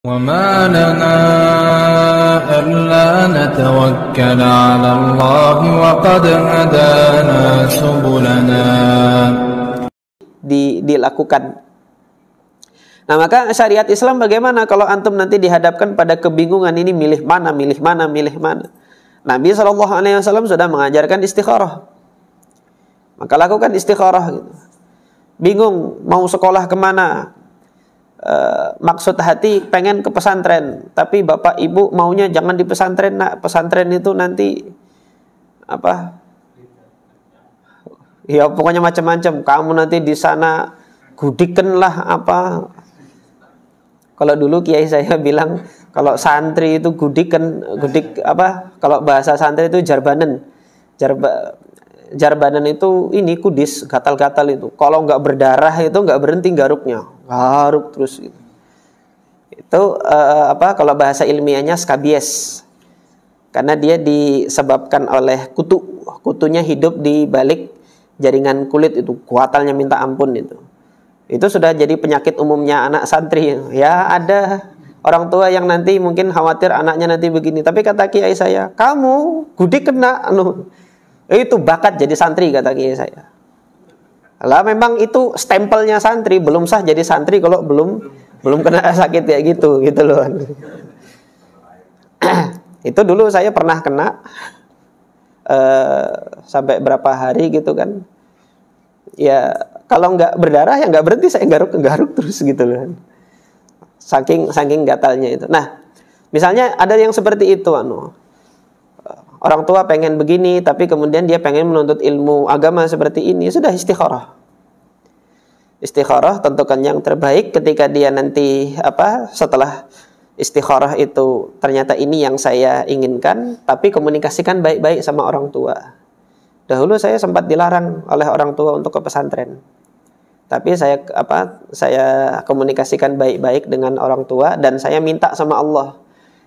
وَمَا لَنَا أَلَّا نَتَوَكَّلَ عَلَى اللَّهِ وَقَدْ هَدَانَا سُبُلَنَا. Dilakukan. Nah, maka syariat Islam bagaimana kalau antum nanti dihadapkan pada kebingungan ini milih mana. Nabi SAW sudah mengajarkan istikharah. Maka lakukan istikharah gitu. Bingung mau sekolah kemana? Maksud hati pengen ke pesantren, tapi bapak ibu maunya jangan di pesantren, nak. Pesantren itu nanti apa? Ya pokoknya macam-macam. Kamu nanti di sana gudikan lah apa? Kalau dulu kiai saya bilang kalau santri itu gudik apa? Kalau bahasa santri itu jarbanan. Jarbanan itu ini kudis, gatal-gatal itu. Kalau nggak berdarah itu nggak berhenti garuknya, garuk terus gitu. Itu apa? Kalau bahasa ilmiahnya skabies, karena dia disebabkan oleh kutu. Kutunya hidup di balik jaringan kulit itu, kuatalnya minta ampun itu. Itu sudah jadi penyakit umumnya anak santri. Ya ada orang tua yang nanti mungkin khawatir anaknya nanti begini. Tapi kata kiai saya, kamu gudik kena itu bakat jadi santri, kata kiai saya. Lah memang itu stempelnya santri, belum sah jadi santri kalau belum kena sakit kayak gitu loh. Itu dulu saya pernah kena sampai berapa hari gitu kan. Ya kalau nggak berdarah ya nggak berhenti, saya garuk terus gitu loh. Saking gatalnya itu. Nah, misalnya ada yang seperti itu orang tua pengen begini, tapi kemudian dia pengen menuntut ilmu agama seperti ini. Sudah istikharah. Istikharah tentukan yang terbaik ketika dia nanti setelah istikharah itu ternyata ini yang saya inginkan, tapi komunikasikan baik-baik sama orang tua. Dahulu saya sempat dilarang oleh orang tua untuk ke pesantren. Tapi saya komunikasikan baik-baik dengan orang tua dan saya minta sama Allah.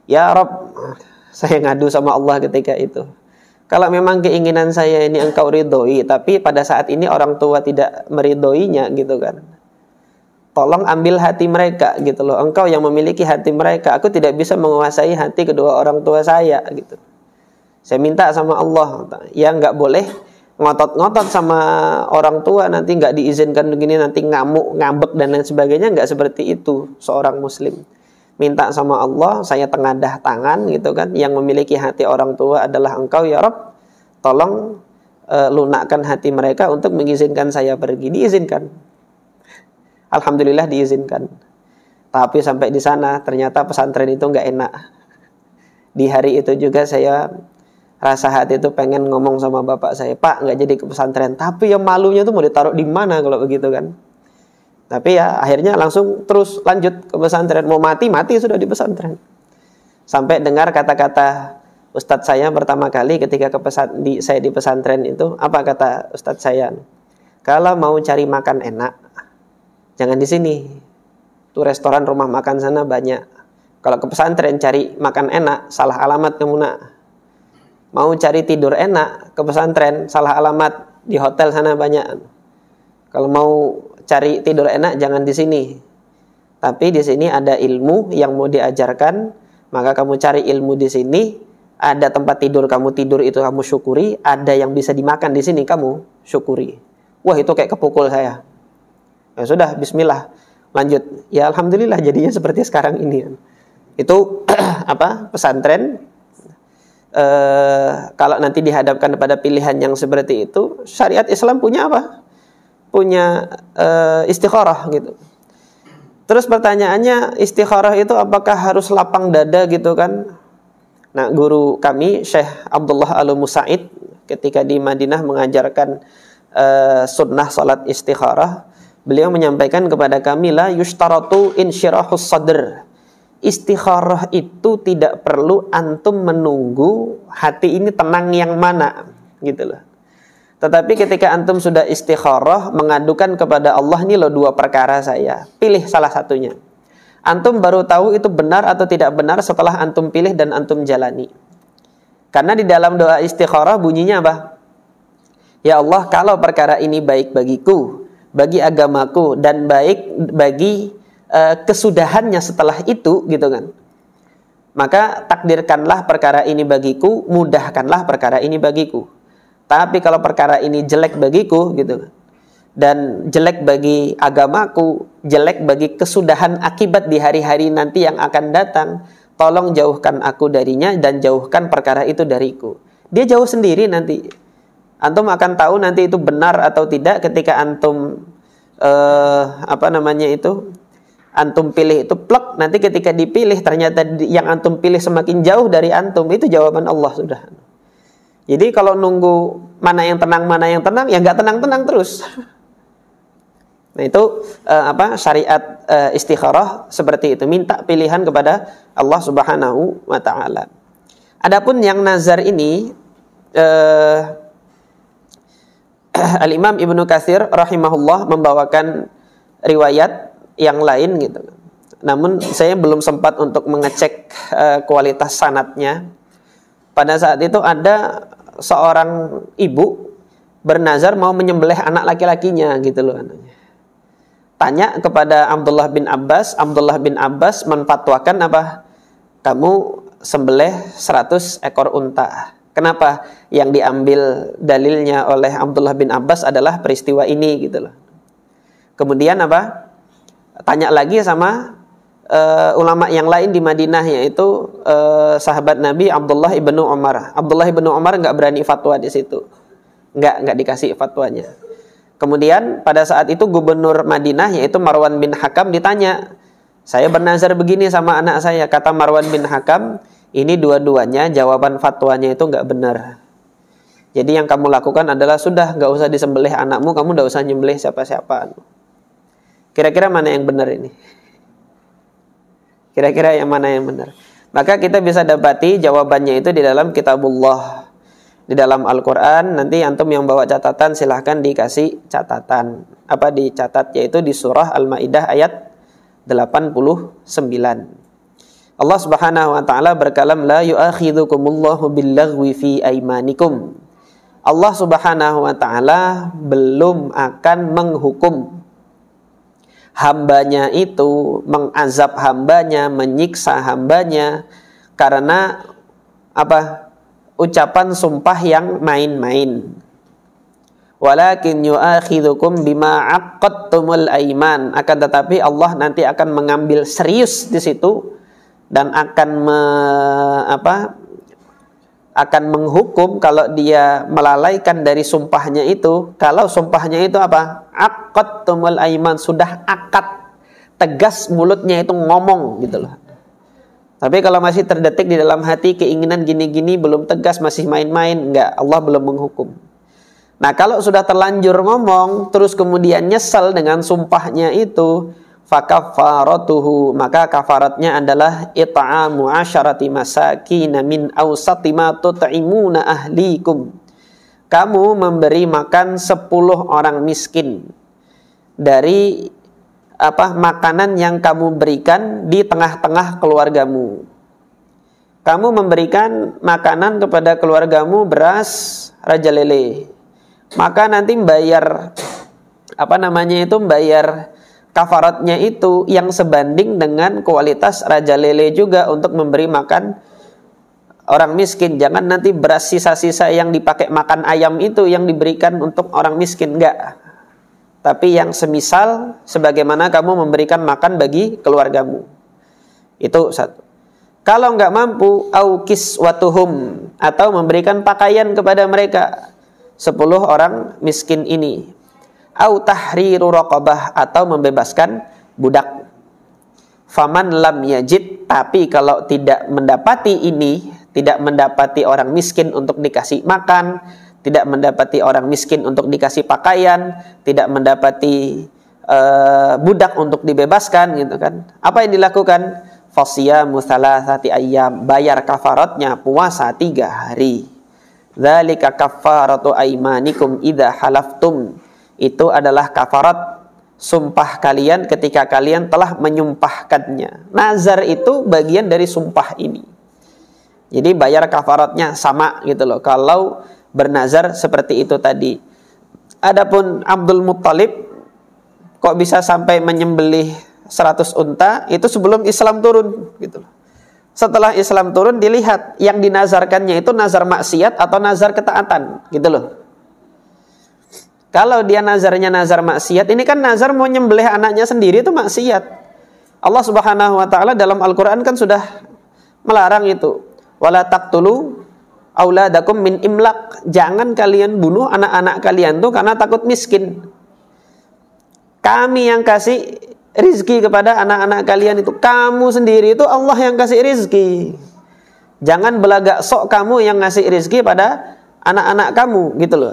Ya Rabb, saya ngadu sama Allah ketika itu. Kalau memang keinginan saya ini engkau ridhoi, tapi pada saat ini orang tua tidak meridhoinya gitu kan. Tolong ambil hati mereka gitu loh. Engkau yang memiliki hati mereka. Aku tidak bisa menguasai hati kedua orang tua saya gitu. Saya minta sama Allah, ya nggak boleh ngotot-ngotot sama orang tua, nanti nggak diizinkan begini, nanti ngamuk, ngambek dan lain sebagainya. Nggak seperti itu seorang muslim. Minta sama Allah, saya tengadah tangan gitu kan. Yang memiliki hati orang tua adalah engkau ya Rabb. Tolong lunakkan hati mereka untuk mengizinkan saya pergi. Diizinkan. Alhamdulillah diizinkan. Tapi sampai di sana ternyata pesantren itu nggak enak. Di hari itu juga saya rasa hati itu pengen ngomong sama bapak saya, Pak nggak jadi ke pesantren. Tapi yang malunya tuh mau ditaruh di mana kalau begitu kan. Tapi ya akhirnya langsung terus lanjut ke pesantren. Mau mati sudah di pesantren. Sampai dengar kata-kata ustadz saya pertama kali ketika saya di pesantren itu. Apa kata ustadz saya? Kalau mau cari makan enak, jangan di sini. Tuh restoran rumah makan sana banyak. Kalau ke pesantren cari makan enak, salah alamat kamu nak. Mau cari tidur enak, ke pesantren salah alamat, di hotel sana banyak. Kalau mau cari tidur enak jangan di sini. Tapi di sini ada ilmu yang mau diajarkan, maka kamu cari ilmu di sini. Ada tempat tidur, kamu tidur itu kamu syukuri. Ada yang bisa dimakan di sini, kamu syukuri. Wah itu kayak kepukul saya. Ya sudah, bismillah, lanjut. Ya alhamdulillah jadinya seperti sekarang ini. Itu pesantren. Kalau nanti dihadapkan pada pilihan yang seperti itu, syariat Islam punya apa? Punya istikharah gitu. Terus pertanyaannya, istikharah itu apakah harus lapang dada gitu kan? Nah, guru kami Syekh Abdullah Al-Musaid ketika di Madinah mengajarkan sunnah salat istikharah, beliau menyampaikan kepada kami la yushtaratu insyirahus sadr. Istikharah itu tidak perlu antum menunggu hati ini tenang yang mana gitu loh. Tetapi ketika antum sudah istikharah, mengadukan kepada Allah, ini loh dua perkara saya, pilih salah satunya. Antum baru tahu itu benar atau tidak benar setelah antum pilih dan antum jalani. Karena di dalam doa istikharah bunyinya apa? Ya Allah, kalau perkara ini baik bagiku, bagi agamaku, dan baik bagi kesudahannya setelah itu gitu kan. Maka takdirkanlah perkara ini bagiku, mudahkanlah perkara ini bagiku. Tapi kalau perkara ini jelek bagiku gitu, dan jelek bagi agamaku, jelek bagi kesudahan akibat di hari-hari nanti yang akan datang, tolong jauhkan aku darinya dan jauhkan perkara itu dariku. Dia jauh sendiri nanti. Antum akan tahu nanti itu benar atau tidak ketika antum antum pilih itu plek, nanti ketika dipilih ternyata yang antum pilih semakin jauh dari antum, itu jawaban Allah sudah. Jadi kalau nunggu mana yang tenang ya nggak tenang terus. Nah itu syariat istikharah seperti itu, minta pilihan kepada Allah Subhanahu wa taala. Adapun yang nazar ini Al-Imam Ibnu Katsir rahimahullah membawakan riwayat yang lain gitu. Namun saya belum sempat untuk mengecek kualitas sanadnya. Pada saat itu ada seorang ibu bernazar mau menyembelih anak laki-lakinya gitu loh. Tanya kepada Abdullah bin Abbas menfatwakan apa? Kamu sembelih 100 ekor unta. Kenapa? Yang diambil dalilnya oleh Abdullah bin Abbas adalah peristiwa ini gitu loh. Kemudian apa? Tanya lagi sama ulama yang lain di Madinah, yaitu sahabat Nabi Abdullah ibnu Umar. Abdullah ibnu Umar nggak berani fatwa di situ, nggak dikasih fatwanya. Kemudian pada saat itu gubernur Madinah yaitu Marwan bin Hakam ditanya, saya bernazar begini sama anak saya. Kata Marwan bin Hakam, ini dua-duanya jawaban fatwanya itu nggak benar. Jadi yang kamu lakukan adalah sudah nggak usah disembelih anakmu, kamu nggak usah nyembelih siapa-siapa. Kira-kira mana yang benar ini? Kira-kira yang mana yang benar? Maka kita bisa dapati jawabannya itu di dalam kitabullah, di dalam Al-Quran. Nanti antum yang bawa catatan silahkan dikasih catatan. Apa dicatat? Yaitu di surah Al-Maidah ayat 89. Allah Subhanahu wa taala berkalam, la yu'akhidhukumullahu billaghwi fi aimanikum. Allah Subhanahu wa taala belum akan menghukum hambanya itu, mengazab hambanya, menyiksa hambanya karena apa? Ucapan sumpah yang main-main. Walakin yu'akhidhukum bima 'aqadtumul aiman. Akan tetapi Allah nanti akan mengambil serius di situ dan akan menghukum kalau dia melalaikan dari sumpahnya itu. Kalau sumpahnya itu apa? Aqadtumul aiman, sudah akad, tegas mulutnya itu ngomong gitu loh. Tapi kalau masih terdetik di dalam hati keinginan gini-gini, belum tegas, masih main-main, enggak, Allah belum menghukum. Nah kalau sudah terlanjur ngomong terus kemudian nyesal dengan sumpahnya itu, fakafaratuhu, maka kafaratnya adalah it'amu 'asharati masakin min awsati ma tut'imuna ahlikum. Kamu memberi makan 10 orang miskin dari makanan yang kamu berikan di tengah-tengah keluargamu. Kamu memberikan makanan kepada keluargamu beras, raja lele. Maka nanti bayar kafaratnya itu yang sebanding dengan kualitas raja lele juga untuk memberi makan orang miskin. Jangan nanti beras sisa-sisa yang dipakai makan ayam itu yang diberikan untuk orang miskin, enggak. Tapi yang semisal sebagaimana kamu memberikan makan bagi keluargamu. Itu satu. Kalau enggak mampu, au kiswatuhum, atau memberikan pakaian kepada mereka 10 orang miskin ini. Au tahriru raqabah, atau membebaskan budak. Faman lam yajid, tapi kalau tidak mendapati ini, tidak mendapati orang miskin untuk dikasih makan, tidak mendapati orang miskin untuk dikasih pakaian, tidak mendapati budak untuk dibebaskan gitu kan. Apa yang dilakukan? Fasiyamu thalathati ayyam, bayar kafaratnya puasa 3 hari. Dzalika kafaratu aimanikum idza halaftum. Itu adalah kafarat sumpah kalian ketika kalian telah menyumpahkannya. Nazar itu bagian dari sumpah ini. Jadi bayar kafaratnya sama gitu loh kalau bernazar seperti itu tadi. Adapun Abdul Muttalib kok bisa sampai menyembelih 100 unta itu sebelum Islam turun gitu. Setelah Islam turun dilihat yang dinazarkannya itu nazar maksiat atau nazar ketaatan gitu loh. Kalau dia nazarnya nazar maksiat, ini kan nazar mau nyembelih anaknya sendiri itu maksiat. Allah Subhanahu wa taala dalam Al-Qur'an kan sudah melarang itu. Wala taqtulu auladakum min imlaq. Jangan kalian bunuh anak-anak kalian tuh karena takut miskin. Kami yang kasih rizki kepada anak-anak kalian itu. Kamu sendiri itu Allah yang kasih rizki. Jangan belagak sok kamu yang ngasih rizki pada anak-anak kamu gitu loh.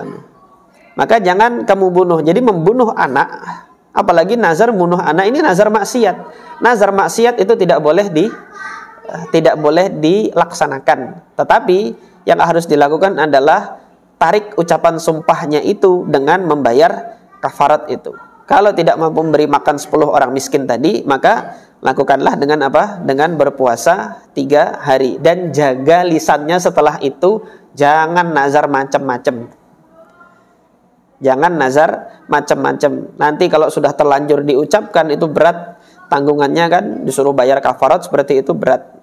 Maka jangan kamu bunuh. Jadi membunuh anak, apalagi nazar bunuh anak, ini nazar maksiat. Nazar maksiat itu tidak boleh dilaksanakan. Tetapi yang harus dilakukan adalah tarik ucapan sumpahnya itu dengan membayar kafarat itu. Kalau tidak mampu memberi makan 10 orang miskin tadi, maka lakukanlah dengan apa? Dengan berpuasa 3 hari. Dan jaga lisannya setelah itu, jangan nazar macam-macam. Jangan nazar macam-macam. Nanti kalau sudah terlanjur diucapkan itu berat tanggungannya kan, disuruh bayar kafarat seperti itu berat.